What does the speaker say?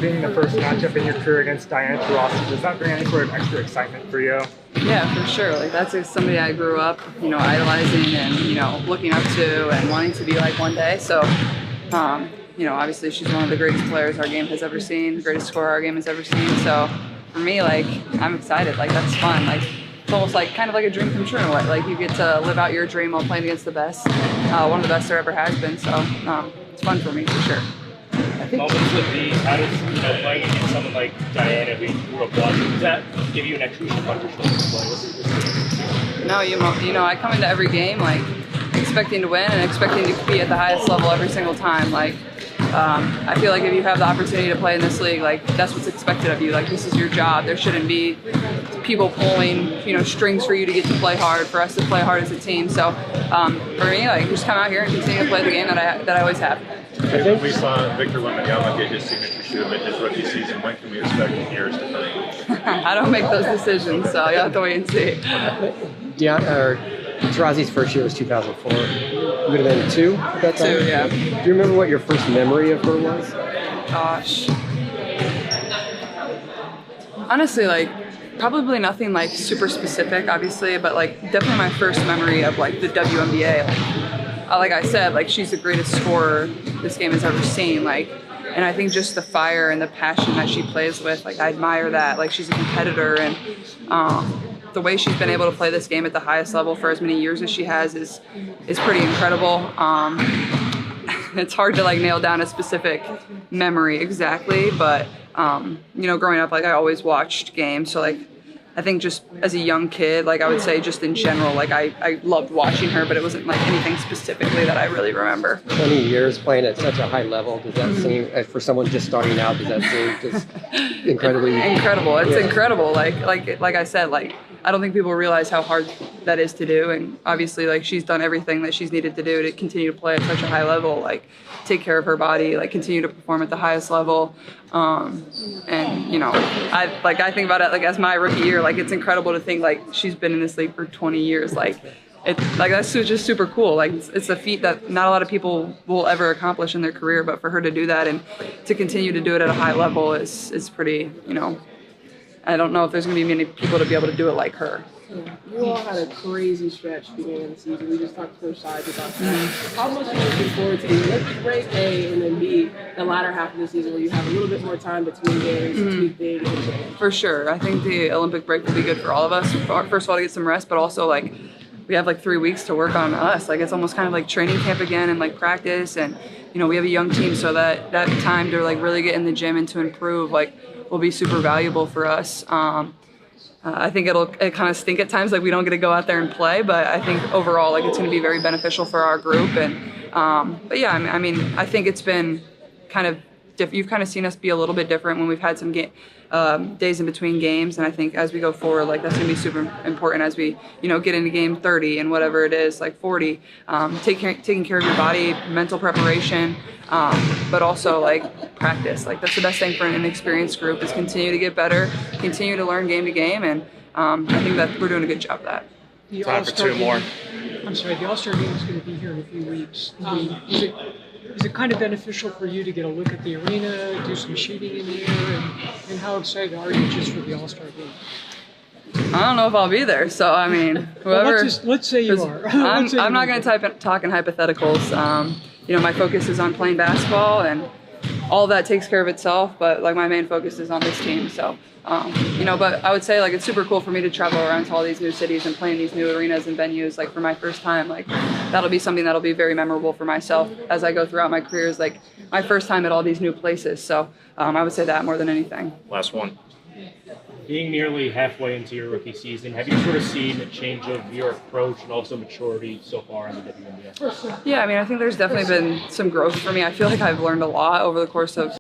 Being the first matchup in your career against Diana Turasi, does that bring any sort of extra excitement for you? Yeah, for sure. Like that's somebody I grew up, idolizing and looking up to and wanting to be like one day. So, obviously she's one of the greatest players our game has ever seen, greatest scorer our game has ever seen. So, for me, like I'm excited. Like that's fun. Like it's almost like kind of like a dream come true in a way. Like you get to live out your dream while playing against the best, one of the best there ever has been. So, it's fun for me for sure. Moments with these, how does playing against someone like Diana, who you grew up watching, does that give you an extra chip on your shoulder to play with? No, I come into every game like expecting to win and expecting to be at the highest level every single time. Like I feel like if you have the opportunity to play in this league, like that's what's expected of you. Like this is your job. There shouldn't be people pulling strings for you to get to play hard, for us to play hard as a team. So for me, like just come out here and continue to play the game that I always have. I think we saw Victor Wembanyama get his signature shoe in his rookie season. When can we expect yours to come? I don't make those decisions, so you'll have to wait and see. Turasi's first year was 2004. You would have been 2 at that time? 2, yeah. Do you remember what your first memory of her was? Gosh. Honestly, like, probably nothing like super specific, obviously, but like definitely my first memory of like the WNBA. Like I said, like she's the greatest scorer this game has ever seen. Like, and I think just the fire and the passion that she plays with, like I admire that. Like she's a competitor, and the way she's been able to play this game at the highest level for as many years as she has is pretty incredible. It's hard to like nail down a specific memory exactly, but growing up, like I always watched games, so like I think just as a young kid, like I would say just in general, like I loved watching her, but it wasn't like anything specifically that I really remember. 20 years playing at such a high level, does that seem, for someone just starting out, does that seem just incredibly... Incredible. It's incredible. Like I said, like I don't think people realize how hard that is to do, and obviously like she's done everything that she's needed to do to continue to play at such a high level, like take care of her body, like continue to perform at the highest level. I think about it like as my rookie year, like it's incredible to think like she's been in this league for 20 years. Like it's like that's just super cool. Like it's a feat that not a lot of people will ever accomplish in their career, but for her to do that and to continue to do it at a high level is pretty, I don't know if there's going to be many people to be able to do it like her. Yeah. You all had a crazy stretch beginning of the season. We just talked to both sides about that. How much are you looking forward to the Olympic break, A, and then B, the latter half of the season where you have a little bit more time between games to tweak things and change? For sure. I think the Olympic break will be good for all of us. First of all, to get some rest, but also like we have like 3 weeks to work on us. Like it's almost kind of like training camp again and like practice, and we have a young team, so that time to like really get in the gym and to improve like will be super valuable for us. I think it kind of stink at times, like we don't get to go out there and play, but I think overall, like it's going to be very beneficial for our group. And but yeah, I mean, I think it's been kind of you've kind of seen us be a little bit different when we've had some days in between games, and I think as we go forward, like that's going to be super important as we get into game 30 and whatever it is, like 40. Taking care of your body, mental preparation, but also like practice. Like that's the best thing for an inexperienced group is continue to get better, continue to learn game to game, and I think that we're doing a good job of that. Time for 2 more. I'm sorry, the All-Star game is going to be here in a few weeks. Is it kind of beneficial for you to get a look at the arena, do some shooting in the air, and how excited are you just for the All-Star game? I don't know if I'll be there, so I mean, whoever. Well, let's say you are. I'm not going to talk in hypotheticals. My focus is on playing basketball, and all that takes care of itself. But like my main focus is on this team. So, but I would say like it's super cool for me to travel around to all these new cities and play in these new arenas and venues. Like for my first time, like that'll be something that'll be very memorable for myself as I go throughout my career. Is like my first time at all these new places. So I would say that more than anything. Last one. Being nearly halfway into your rookie season, have you sort of seen a change of your approach and also maturity so far in the WNBA? Yeah, I mean, I think there's definitely been some growth for me. I feel like I've learned a lot over the course of